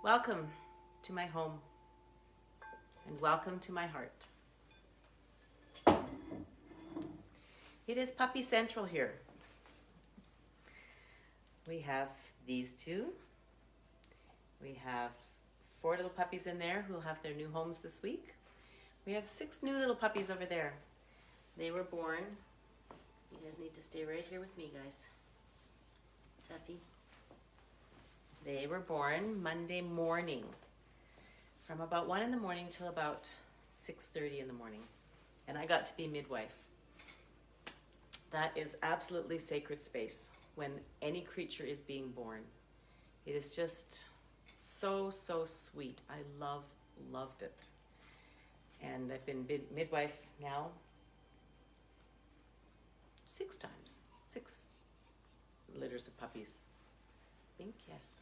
Welcome to my home and welcome to my heart. It is Puppy Central here. We have these two. We have 4 little puppies in there who will have their new homes this week. We have 6 new little puppies over there. They were born. You guys need to stay right here with me, guys. Tuffy. They were born Monday morning from about 1 in the morning till about 6:30 in the morning. And I got to be midwife. That is absolutely sacred space when any creature is being born. It is just so sweet. I loved it. And I've been midwife now 6 times. 6 litters of puppies. I think, yes.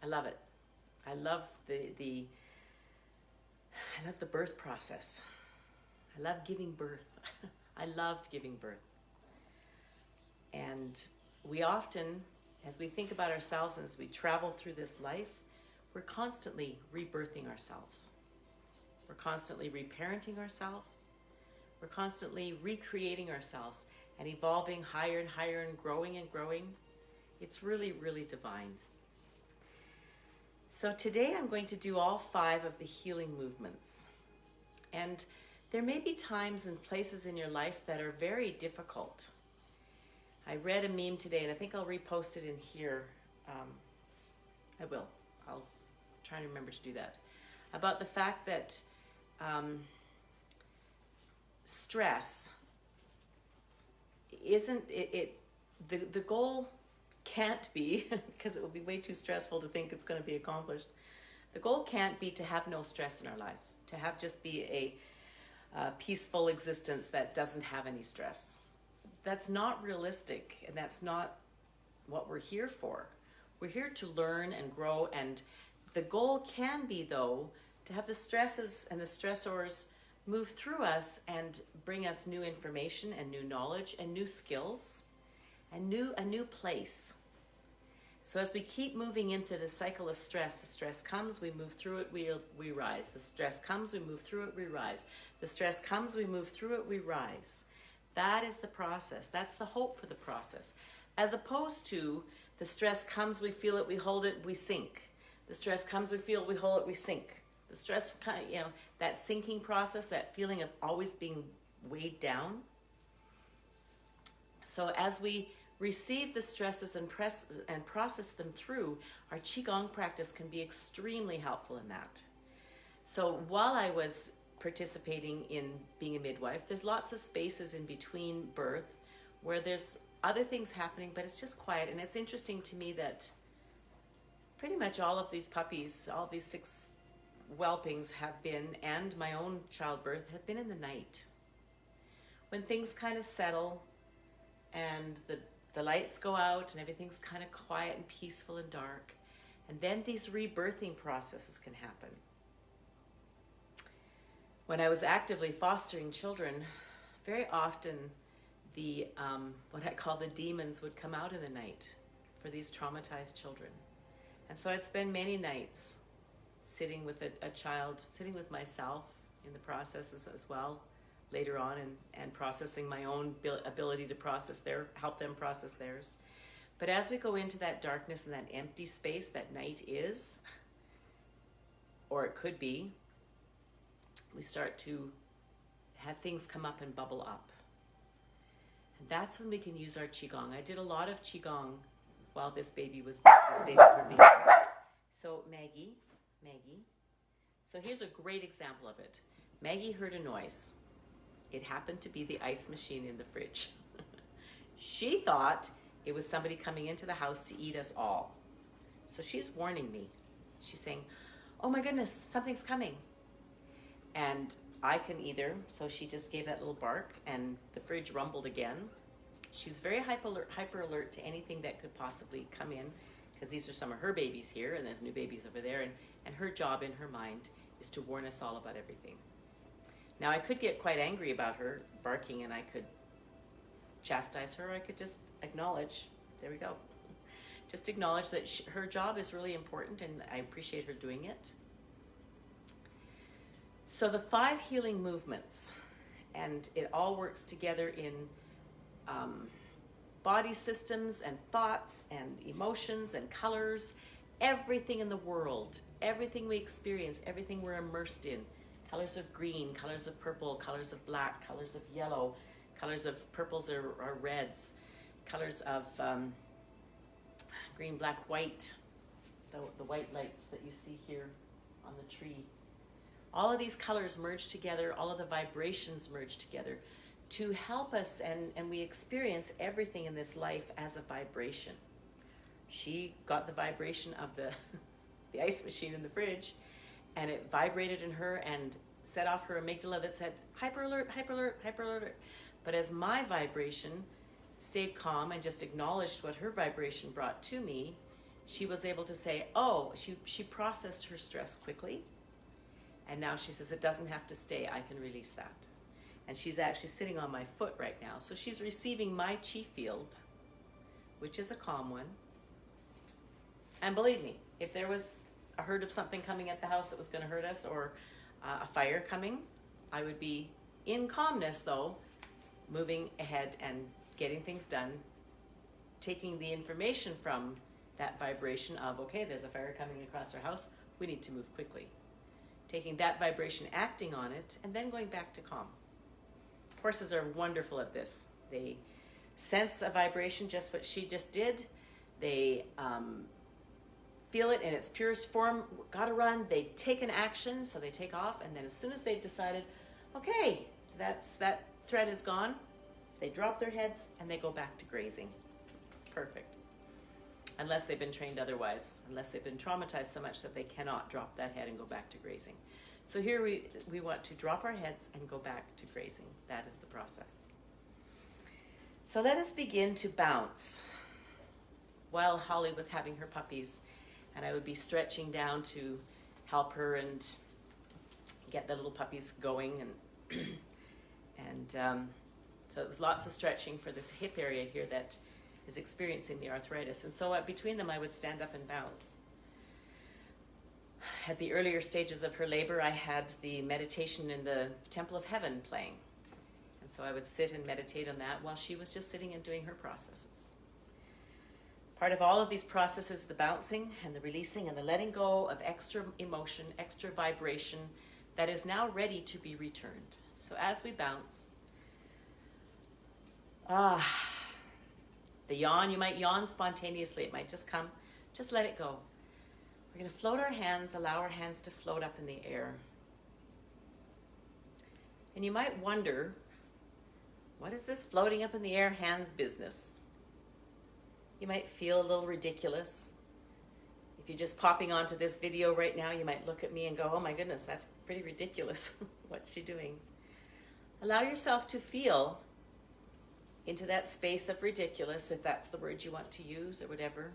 I love it. I love the birth process. I love giving birth. I loved giving birth. And we often, as we think about ourselves and as we travel through this life, we're constantly rebirthing ourselves. We're constantly reparenting ourselves. We're constantly recreating ourselves and evolving higher and higher and growing and growing. It's really divine. So today I'm going to do all 5 of the healing movements. And there may be times and places in your life that are very difficult. I read a meme today, and I think I'll repost it in here. I will. I'll try to remember to do that. About the fact that stress isn't the goal can't be, because it will be way too stressful to think it's going to be accomplished. The goal can't be to have no stress in our lives, to have just be a peaceful existence that doesn't have any stress. That's not realistic, and that's not what we're here for. We're here to learn and grow, and the goal can be, though, to have the stresses and the stressors move through us and bring us new information and new knowledge and new skills and a new place. So as we keep moving into the cycle of stress, the stress comes, we move through it, we rise. The stress comes, we move through it, we rise. The stress comes, we move through it, we rise. That is the process. That's the hope for the process. As opposed to the stress comes, we feel it, we hold it, we sink. The stress comes, we feel it, we hold it, we sink. The stress, that sinking process, that feeling of always being weighed down. So as we receive the stresses and process them through, our Qigong practice can be extremely helpful in that. So while I was participating in being a midwife, there's lots of spaces in between birth where there's other things happening, but it's just quiet. And it's interesting to me that pretty much all of these puppies, all these 6 whelpings have been, and my own childbirth, have been in the night. When things kind of settle and the lights go out and everything's kind of quiet and peaceful and dark, and then these rebirthing processes can happen. When I was actively fostering children, very often the what I call the demons would come out in the night for these traumatized children. And so I'd spend many nights sitting with a child, sitting with myself in the processes as well later on, and processing my own ability to help them process theirs. But as we go into that darkness and that empty space that night is, or it could be, we start to have things come up and bubble up. And that's when we can use our Qigong. I did a lot of Qigong while these babies were being born. So Maggie. So here's a great example of it. Maggie heard a noise. It happened to be the ice machine in the fridge. She thought it was somebody coming into the house to eat us all. So she's warning me. She's saying, "Oh my goodness, something's coming." And I can so she just gave that little bark and the fridge rumbled again. She's very hyper alert to anything that could possibly come in, because these are some of her babies here and there's new babies over there, and her job in her mind is to warn us all about everything. Now I could get quite angry about her barking and I could chastise her, I could just acknowledge, there we go. just acknowledge that her job is really important and I appreciate her doing it. So the 5 healing movements, and it all works together in body systems and thoughts and emotions and colors, everything in the world, everything we experience, everything we're immersed in. Colors of green, colors of purple, colors of black, colors of yellow, colors of purples or reds, colors of green, black, white, the white lights that you see here on the tree. All of these colors merge together, all of the vibrations merge together to help us, and we experience everything in this life as a vibration. She got the vibration of the ice machine in the fridge, and it vibrated in her and set off her amygdala that said, hyper alert, hyper alert, hyper alert. But as my vibration stayed calm and just acknowledged what her vibration brought to me, she was able to say, oh, she processed her stress quickly. And now she says, it doesn't have to stay, I can release that. And she's actually sitting on my foot right now. So she's receiving my chi field, which is a calm one. And believe me, if there was a herd of something coming at the house that was going to hurt us, or a fire coming, I would be in calmness though, moving ahead and getting things done, taking the information from that vibration of, okay, there's a fire coming across our house, we need to move quickly. Taking that vibration, acting on it, and then going back to calm. Horses are wonderful at this. They sense a vibration, just what she just did. They feel it in its purest form, gotta run. They take an action, so they take off, and then as soon as they've decided, okay, that threat is gone, they drop their heads and they go back to grazing. It's perfect. Unless they've been trained otherwise, unless they've been traumatized so much that they cannot drop that head and go back to grazing. So here we want to drop our heads and go back to grazing. That is the process. So let us begin to bounce. While Holly was having her puppies, and I would be stretching down to help her and get the little puppies going, and so it was lots of stretching for this hip area here that is experiencing the arthritis. And so between them I would stand up and bounce. At the earlier stages of her labor, I had the meditation in the Temple of Heaven playing. And so I would sit and meditate on that while she was just sitting and doing her processes. Part of all of these processes, the bouncing and the releasing and the letting go of extra emotion, extra vibration that is now ready to be returned. So as we bounce, the yawn, you might yawn spontaneously. It might just come. Just let it go. We're going to float our hands, allow our hands to float up in the air. And you might wonder, what is this floating up in the air hands business? You might feel a little ridiculous. If you're just popping onto this video right now, you might look at me and go, oh my goodness, that's pretty ridiculous. What's she doing? Allow yourself to feel into that space of ridiculous, if that's the word you want to use or whatever.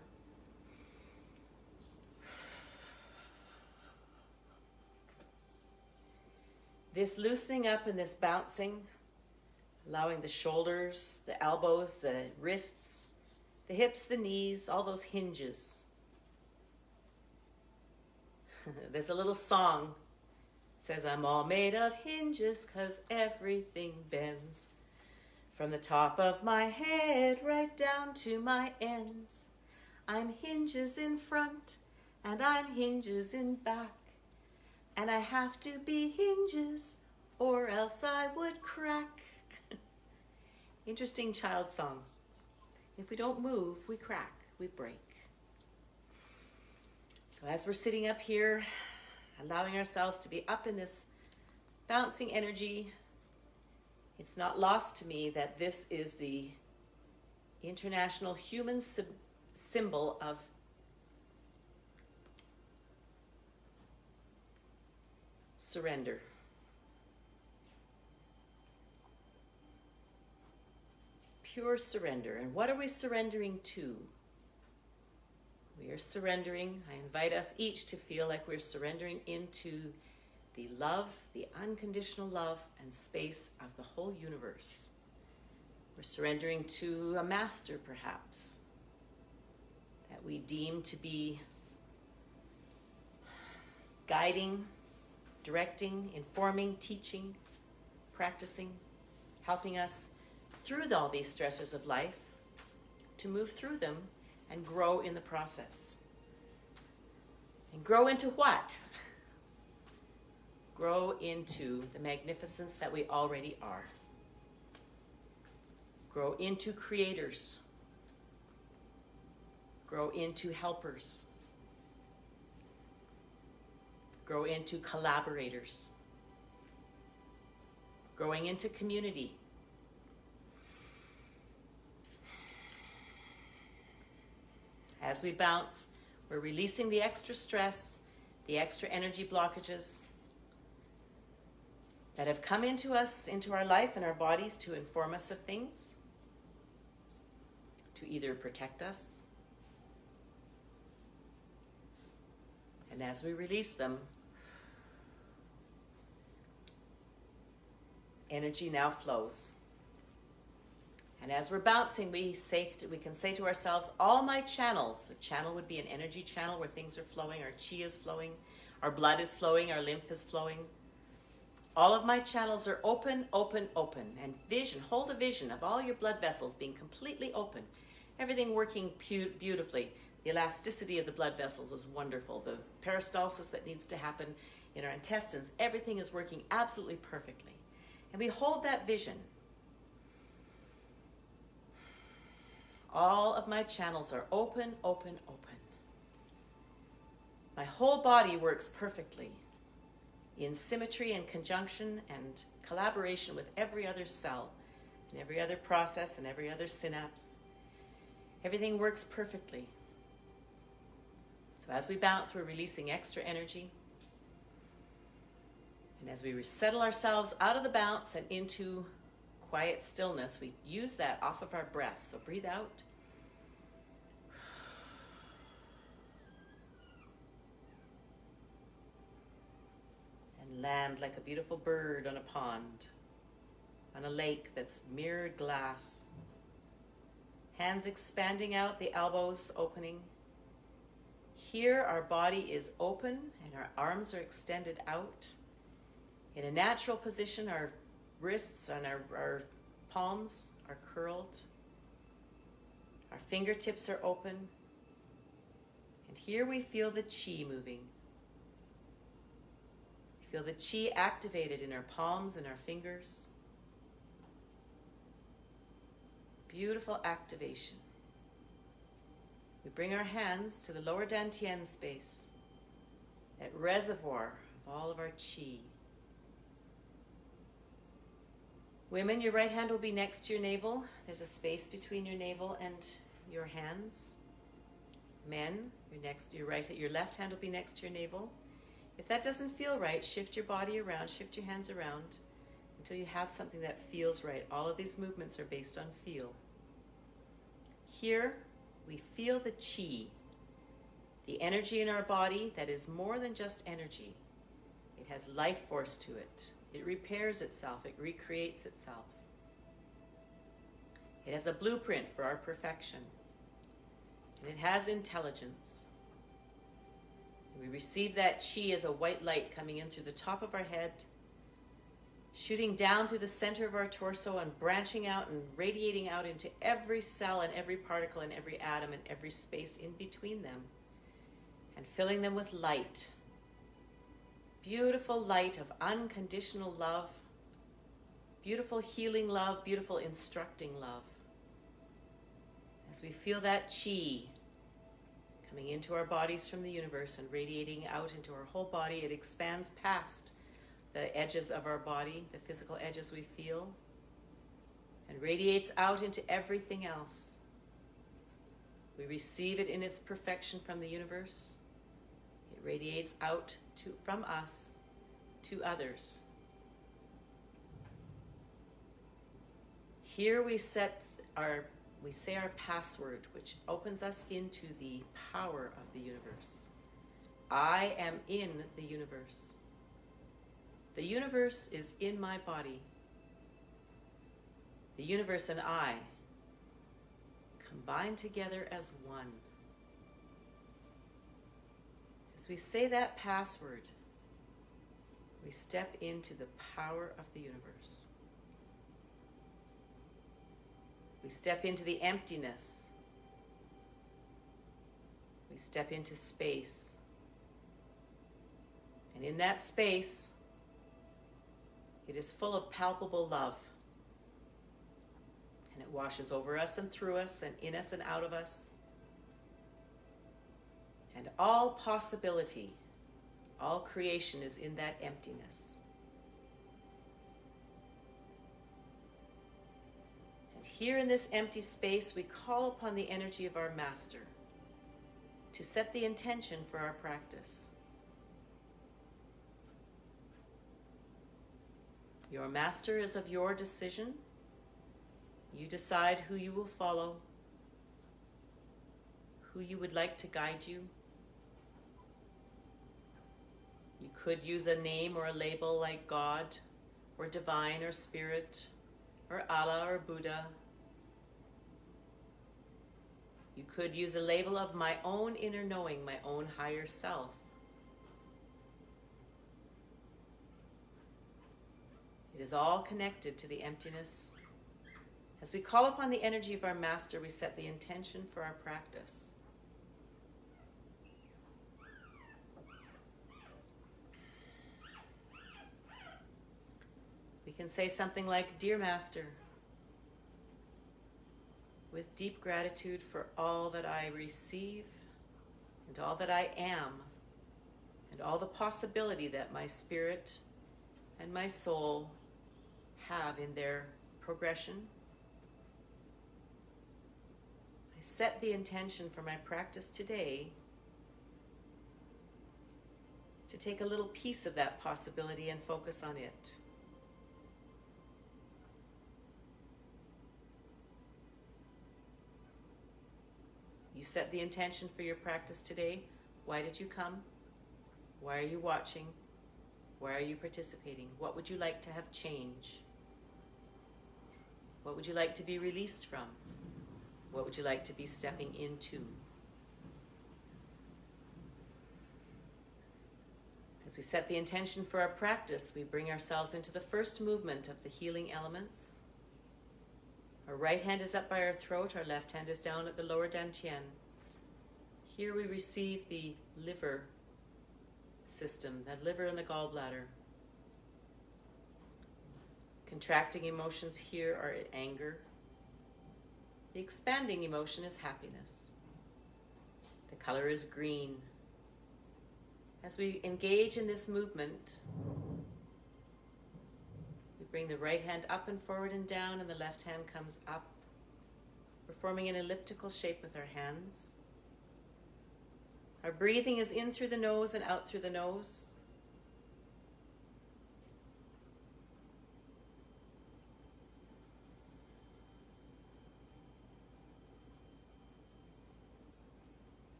This loosening up and this bouncing, allowing the shoulders, the elbows, the wrists, the hips, the knees, all those hinges. There's a little song. It says, I'm all made of hinges 'cause everything bends. From the top of my head right down to my ends. I'm hinges in front and I'm hinges in back. And I have to be hinges or else I would crack. Interesting child song. If we don't move, we crack, we break. So as we're sitting up here, allowing ourselves to be up in this bouncing energy, it's not lost to me that this is the international human symbol of surrender. Pure surrender. And what are we surrendering to? We are surrendering. I invite us each to feel like we're surrendering into the love, the unconditional love and space of the whole universe. We're surrendering to a master, perhaps, that we deem to be guiding, directing, informing, teaching, practicing, helping us through all these stressors of life, to move through them and grow in the process. And grow into what? Grow into the magnificence that we already are. Grow into creators. Grow into helpers. Grow into collaborators. Growing into community. As we bounce, we're releasing the extra stress, the extra energy blockages that have come into us, into our life and our bodies to inform us of things, to either protect us. And as we release them, energy now flows. And as we're bouncing, we can say to ourselves, all my channels, the channel would be an energy channel where things are flowing, our chi is flowing, our blood is flowing, our lymph is flowing. All of my channels are open, open, open. And vision, hold a vision of all your blood vessels being completely open. Everything working beautifully. The elasticity of the blood vessels is wonderful. The peristalsis that needs to happen in our intestines, everything is working absolutely perfectly. And we hold that vision. All of my channels are open, open, open. My whole body works perfectly in symmetry and conjunction and collaboration with every other cell and every other process and every other synapse. Everything works perfectly. So as we bounce, we're releasing extra energy. And as we settle ourselves out of the bounce and into quiet stillness, we use that off of our breath. So breathe out. And land like a beautiful bird on a pond, on a lake that's mirrored glass. Hands expanding out, the elbows opening. Here our body is open and our arms are extended out. In a natural position, our wrists and our palms are curled. Our fingertips are open. And here we feel the chi moving. We feel the chi activated in our palms and our fingers. Beautiful activation. We bring our hands to the lower dantian space, that reservoir of all of our chi. Women, your right hand will be next to your navel. There's a space between your navel and your hands. Men, your left hand will be next to your navel. If that doesn't feel right, shift your body around, shift your hands around until you have something that feels right. All of these movements are based on feel. Here, we feel the chi, the energy in our body that is more than just energy. It has life force to it. It repairs itself. It recreates itself. It has a blueprint for our perfection. And it has intelligence. We receive that chi as a white light coming in through the top of our head, shooting down through the center of our torso and branching out and radiating out into every cell and every particle and every atom and every space in between them, and filling them with light. Beautiful light of unconditional love, beautiful healing love, beautiful instructing love. As we feel that chi coming into our bodies from the universe and radiating out into our whole body, it expands past the edges of our body, the physical edges we feel, and radiates out into everything else. We receive it in its perfection from the universe. It radiates out from us to others. Here we say our password, which opens us into the power of the universe. I am in the universe. The universe is in my body. The universe and I combine together as one. As we say that password, we step into the power of the universe. We step into the emptiness. We step into space. And in that space, it is full of palpable love. And it washes over us and through us and in us and out of us. And all possibility, all creation is in that emptiness. And here in this empty space, we call upon the energy of our Master to set the intention for our practice. Your Master is of your decision. You decide who you will follow, who you would like to guide you. You could use a name or a label like God, or Divine, or Spirit, or Allah, or Buddha. You could use a label of my own inner knowing, my own higher self. It is all connected to the emptiness. As we call upon the energy of our Master, we set the intention for our practice. We can say something like, Dear Master, with deep gratitude for all that I receive and all that I am and all the possibility that my spirit and my soul have in their progression, I set the intention for my practice today to take a little piece of that possibility and focus on it. You set the intention for your practice today. Why did you come? Why are you watching? Why are you participating? What would you like to have change? What would you like to be released from? What would you like to be stepping into? As we set the intention for our practice, we bring ourselves into the first movement of the healing elements. Our right hand is up by our throat, our left hand is down at the lower dantian. Here we receive the liver system, that liver and the gallbladder. Contracting emotions here are anger. The expanding emotion is happiness. The color is green. As we engage in this movement, we bring the right hand up and forward and down, and the left hand comes up. We're forming an elliptical shape with our hands. Our breathing is in through the nose and out through the nose.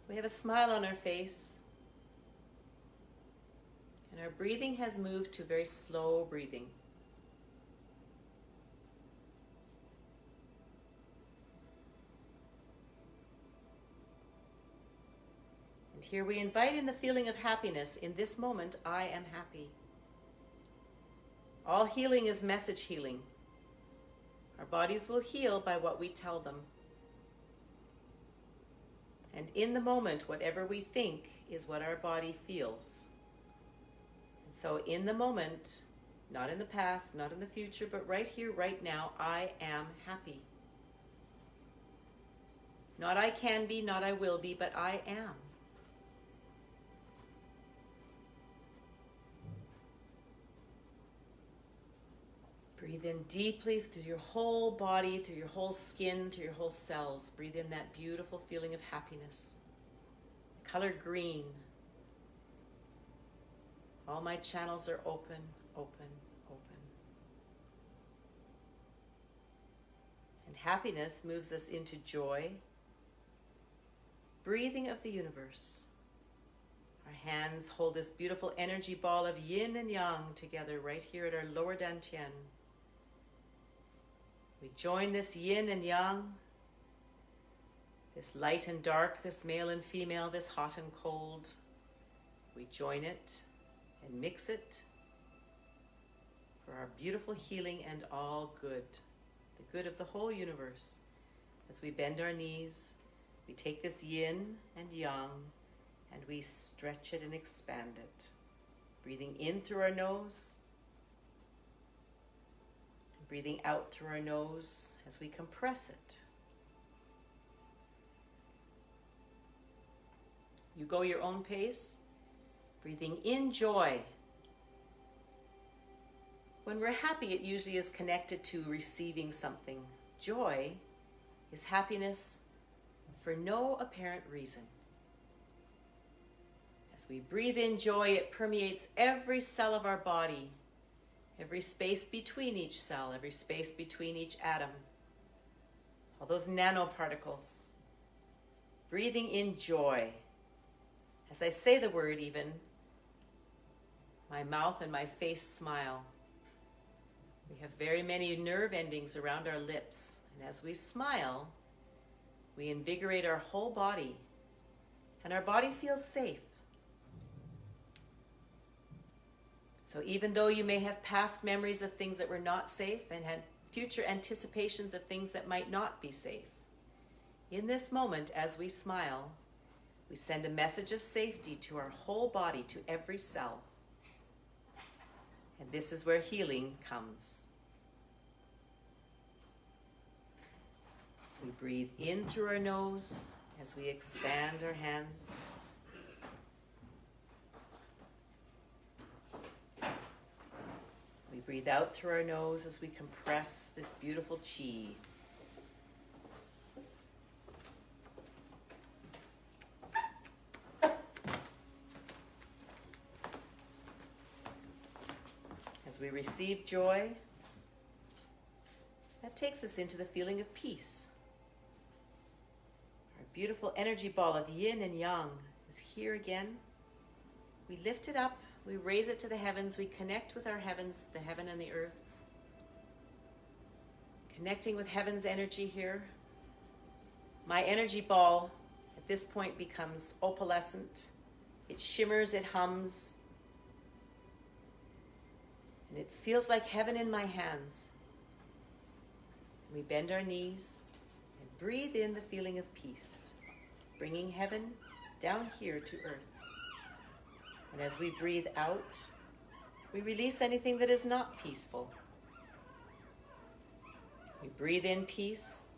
We have a smile on our face, and our breathing has moved to very slow breathing. And here we invite in the feeling of happiness. In this moment, I am happy. All healing is message healing. Our bodies will heal by what we tell them. And in the moment, whatever we think is what our body feels. And so in the moment, not in the past, not in the future, but right here, right now, I am happy. Not I can be, not I will be, but I am. Breathe in deeply through your whole body, through your whole skin, through your whole cells. Breathe in that beautiful feeling of happiness. Color green. All my channels are open, open, open. And happiness moves us into joy. Breathing of the universe. Our hands hold this beautiful energy ball of yin and yang together right here at our lower dantian. We join this yin and yang, this light and dark, this male and female, this hot and cold. We join it and mix it for our beautiful healing and all good, the good of the whole universe. As we bend our knees, we take this yin and yang and we stretch it and expand it. Breathing in through our nose, and breathing out through our nose as we compress it. You go your own pace, breathing in joy. When we're happy, it usually is connected to receiving something. Joy is happiness for no apparent reason. As we breathe in joy, it permeates every cell of our body, every space between each cell, every space between each atom, all those nanoparticles. Breathing in joy. As I say the word even, my mouth and my face smile. We have very many nerve endings around our lips, and as we smile, we invigorate our whole body, and our body feels safe. So even though you may have past memories of things that were not safe and had future anticipations of things that might not be safe, in this moment, as we smile, we send a message of safety to our whole body, to every cell. And this is where healing comes. We breathe in through our nose as we expand our hands. We breathe out through our nose as we compress this beautiful chi. As we receive joy, that takes us into the feeling of peace. Our beautiful energy ball of yin and yang is here again. We lift it up, we raise it to the heavens, we connect with our heavens, the heaven and the earth. Connecting with heaven's energy here. My energy ball at this point becomes opalescent. It shimmers, it hums. And it feels like heaven in my hands. We bend our knees and breathe in the feeling of peace, bringing heaven down here to earth. And as we breathe out, we release anything that is not peaceful. We breathe in peace.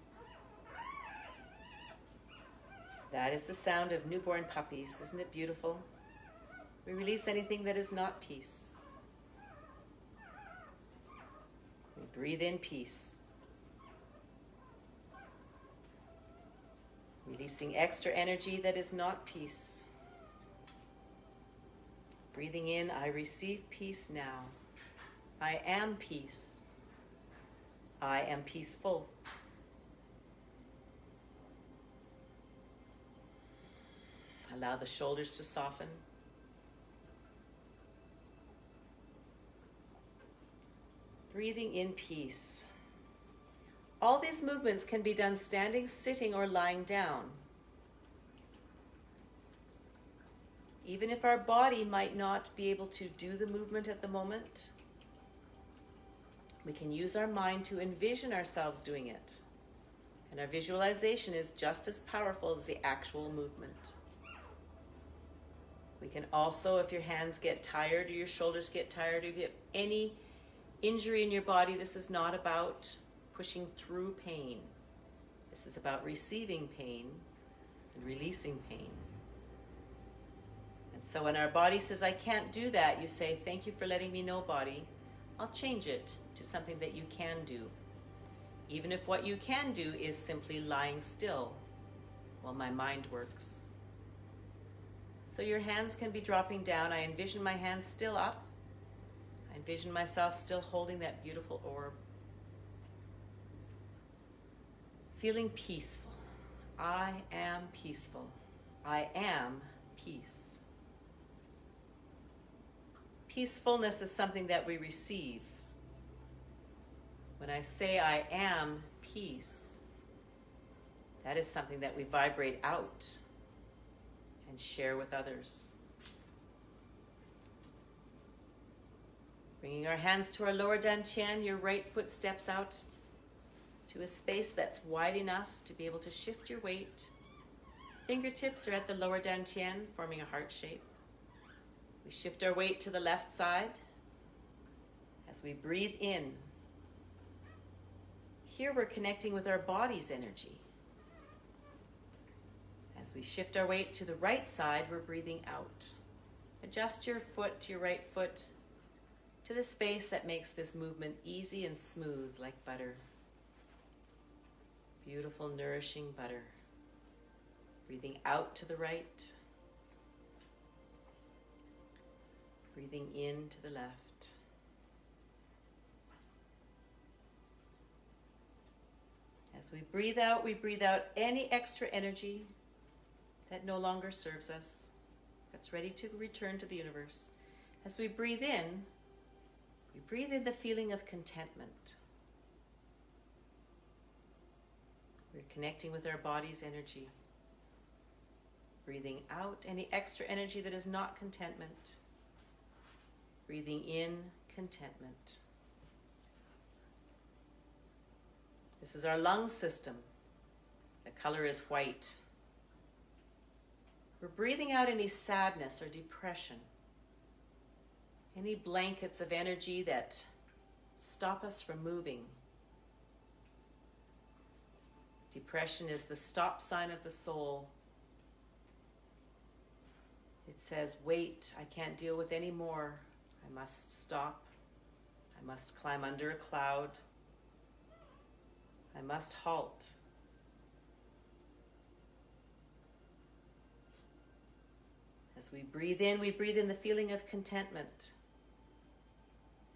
That is the sound of newborn puppies. Isn't it beautiful? We release anything that is not peace. We breathe in peace. Releasing extra energy that is not peace. Breathing in, I receive peace now. I am peace. I am peaceful. Allow the shoulders to soften. Breathing in peace. All these movements can be done standing, sitting, or lying down. Even if our body might not be able to do the movement at the moment, we can use our mind to envision ourselves doing it. And our visualization is just as powerful as the actual movement. We can also, if your hands get tired or your shoulders get tired, or if you have any injury in your body, this is not about pushing through pain. This is about receiving pain and releasing pain. And so when our body says, I can't do that, you say, thank you for letting me know, body. I'll change it to something that you can do. Even if what you can do is simply lying still while my mind works. So your hands can be dropping down. I envision my hands still up. I envision myself still holding that beautiful orb. Feeling peaceful. I am peaceful. I am peace. Peacefulness is something that we receive. When When I say I am peace, that is something that we vibrate out and share with others. Bringing our hands to our lower dantian, your right foot steps out to a space that's wide enough to be able to shift your weight. Fingertips are at the lower dantian, forming a heart shape. We shift our weight to the left side as we breathe in. Here we're connecting with our body's energy. As we shift our weight to the right side, we're breathing out. Adjust your foot to your right foot to the space that makes this movement easy and smooth like butter. Beautiful, nourishing butter. Breathing out to the right. Breathing in to the left. As we breathe out any extra energy that no longer serves us, that's ready to return to the universe. As we breathe in the feeling of contentment. We're connecting with our body's energy. Breathing out any extra energy that is not contentment. Breathing in contentment. This is our lung system. The color is white. We're breathing out any sadness or depression. Any blankets of energy that stop us from moving. Depression is the stop sign of the soul. It says, wait, I can't deal with any more. I must stop. I must climb under a cloud. I must halt. As we breathe in the feeling of contentment.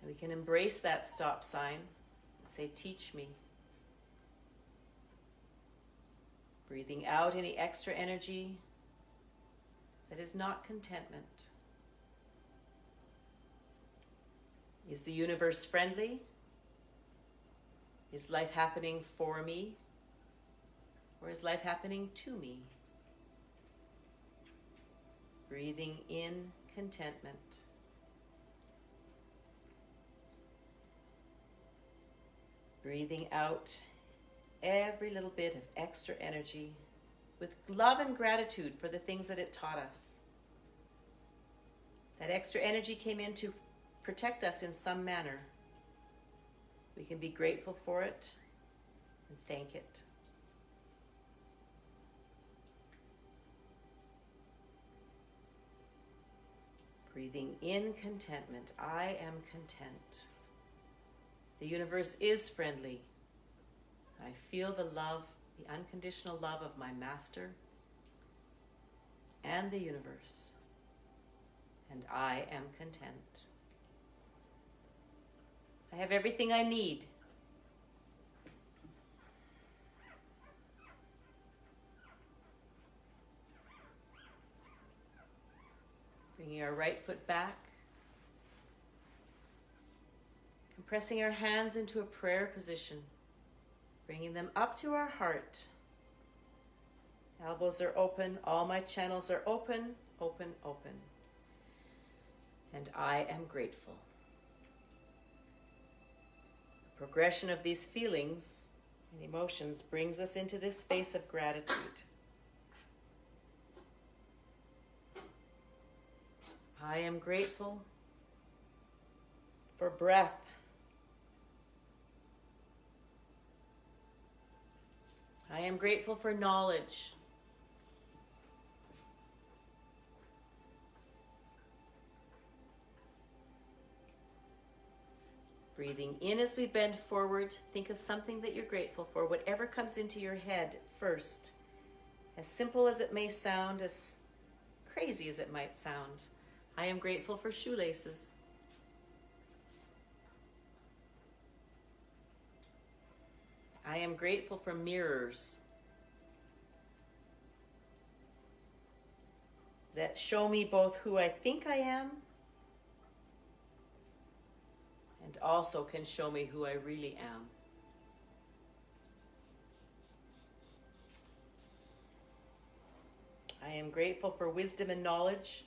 And we can embrace that stop sign and say, teach me. Breathing out any extra energy that is not contentment. Is the universe friendly? Is life happening for me? Or is life happening to me? Breathing in contentment. Breathing out every little bit of extra energy with love and gratitude for the things that it taught us. That extra energy came in to protect us in some manner. We can be grateful for it and thank it. Breathing in contentment. I am content. The universe is friendly. I feel the love, the unconditional love of my master and the universe. And I am content. I have everything I need. Bringing our right foot back. Compressing our hands into a prayer position. Bringing them up to our heart. Elbows are open. All my channels are open, open, open. And I am grateful. The progression of these feelings and emotions brings us into this space of gratitude. I am grateful for breath. I am grateful for knowledge. Breathing in as we bend forward, think of something that you're grateful for, whatever comes into your head first. As simple as it may sound, as crazy as it might sound. I am grateful for shoelaces. I am grateful for mirrors that show me both who I think I am and also can show me who I really am. I am grateful for wisdom and knowledge.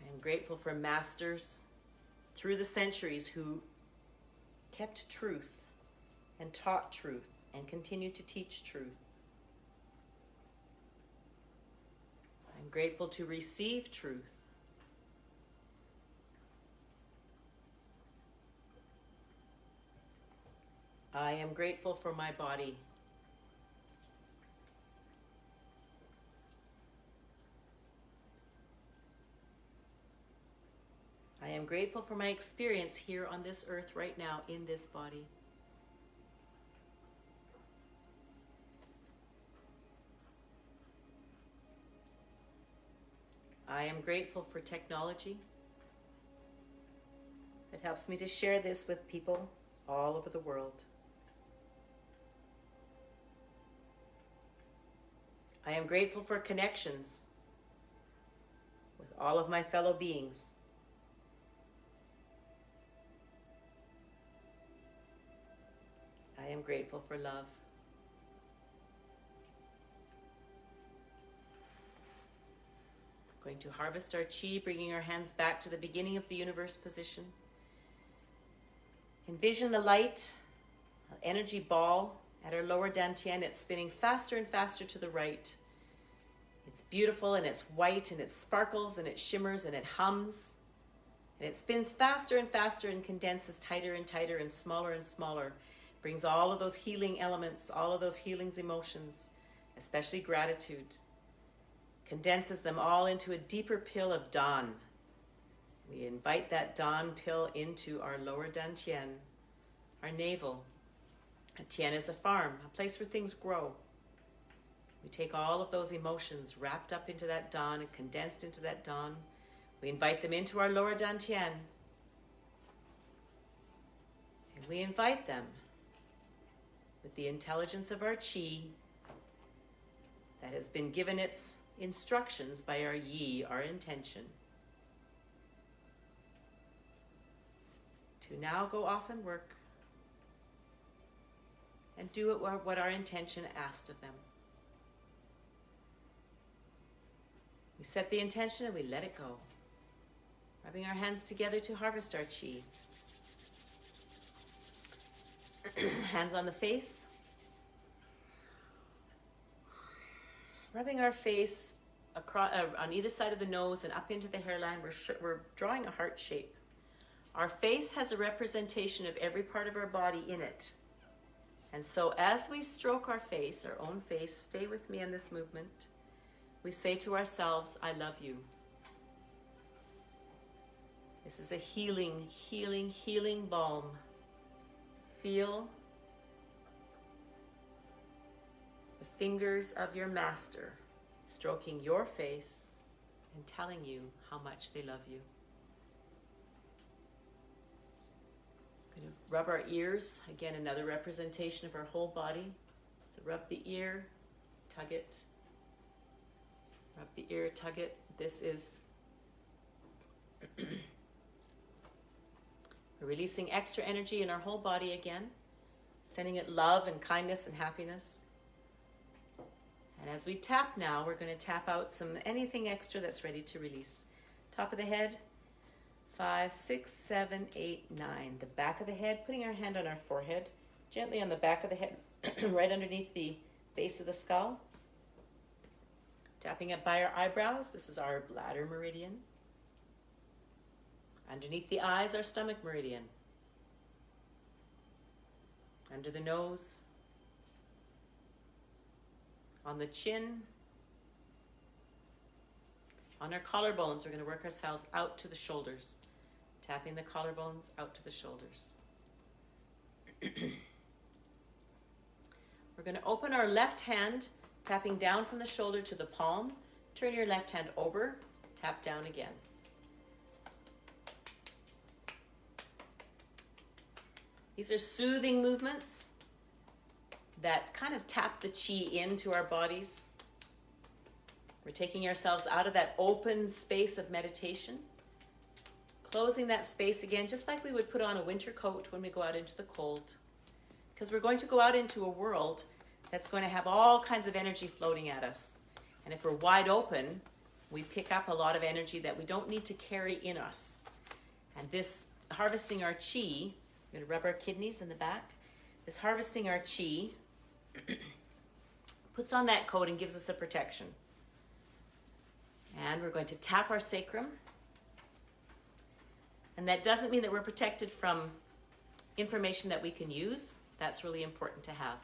I am grateful for masters through the centuries who kept truth and taught truth and continue to teach truth. I'm grateful to receive truth. I am grateful for my body. I am grateful for my experience here on this earth right now in this body. I am grateful for technology that helps me to share this with people all over the world. I am grateful for connections with all of my fellow beings. I am grateful for love. We're going to harvest our chi, bringing our hands back to the beginning of the universe position. Envision the light, an energy ball at our lower dantian. It's spinning faster and faster to the right. It's beautiful and it's white and it sparkles and it shimmers and it hums. And it spins faster and faster and condenses tighter and tighter and smaller. Brings all of those healing elements, all of those healing emotions, especially gratitude. Condenses them all into a deeper pill of dawn. We invite that dawn pill into our lower dantian, our navel. A tian is a farm, a place where things grow. We take all of those emotions wrapped up into that dawn and condensed into that dawn. We invite them into our lower dantian. And we invite them with the intelligence of our chi that has been given its instructions by our yi, our intention, to now go off and work and do what our intention asked of them. We set the intention and we let it go, rubbing our hands together to harvest our chi. Hands on the face. Rubbing our face across, on either side of the nose and up into the hairline. We're drawing a heart shape. Our face has a representation of every part of our body in it. And so as we stroke our face, our own face, stay with me in this movement, we say to ourselves, I love you. This is a healing balm. Feel the fingers of your master stroking your face and telling you how much they love you. We're going to rub our ears. Again, another representation of our whole body. So rub the ear, tug it. Rub the ear, tug it. This is we're releasing extra energy in our whole body again, sending it love and kindness and happiness. And as we tap now, we're going to tap out anything extra that's ready to release. Top of the head, 5, 6, 7, 8, 9. The back of the head, putting our hand on our forehead, gently on the back of the head, right underneath the base of the skull. Tapping up by our eyebrows, this is our bladder meridian. Underneath the eyes, our stomach meridian. Under the nose. On the chin. On our collarbones, we're going to work ourselves out to the shoulders. Tapping the collarbones out to the shoulders. We're going to open our left hand, tapping down from the shoulder to the palm. Turn your left hand over, tap down again. These are soothing movements that kind of tap the chi into our bodies. We're taking ourselves out of that open space of meditation, closing that space again, just like we would put on a winter coat when we go out into the cold. Because we're going to go out into a world that's going to have all kinds of energy floating at us. And if we're wide open, we pick up a lot of energy that we don't need to carry in us. And this harvesting our chi, we're going to rub our kidneys in the back. This harvesting our chi puts on that coat and gives us a protection. And we're going to tap our sacrum. And that doesn't mean that we're protected from information that we can use. That's really important to have.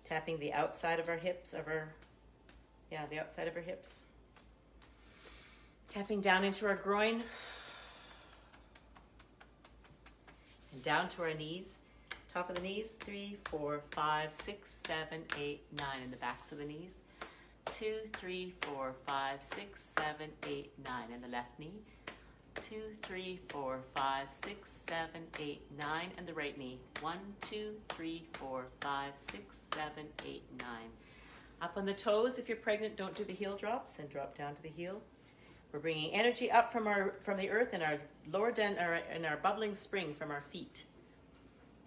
Tapping the outside of our hips, the outside of our hips. Tapping down into our groin. And down to our knees. Top of the knees, 3, 4, 5, 6, 7, 8, 9. In the backs of the knees. 2, 3, 4, 5, 6, 7, 8, 9. In the left knee. 2, 3, 4, 5, 6, 7, 8, 9. And the right knee. 1, 2, 3, 4, 5, 6, 7, 8, 9. Up on the toes. If you're pregnant, don't do the heel drops and drop down to the heel. We're bringing energy up from the earth in our in our bubbling spring from our feet.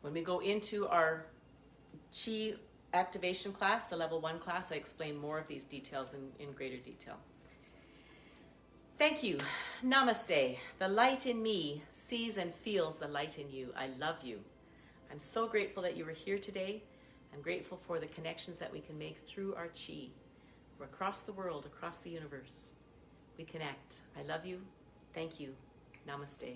When we go into our chi activation class, the level 1 class, I explain more of these details in greater detail. Thank you. Namaste. The light in me sees and feels the light in you. I love you. I'm so grateful that you were here today. I'm grateful for the connections that we can make through our chi. We're across the world, across the universe. We connect. I love you. Thank you. Namaste.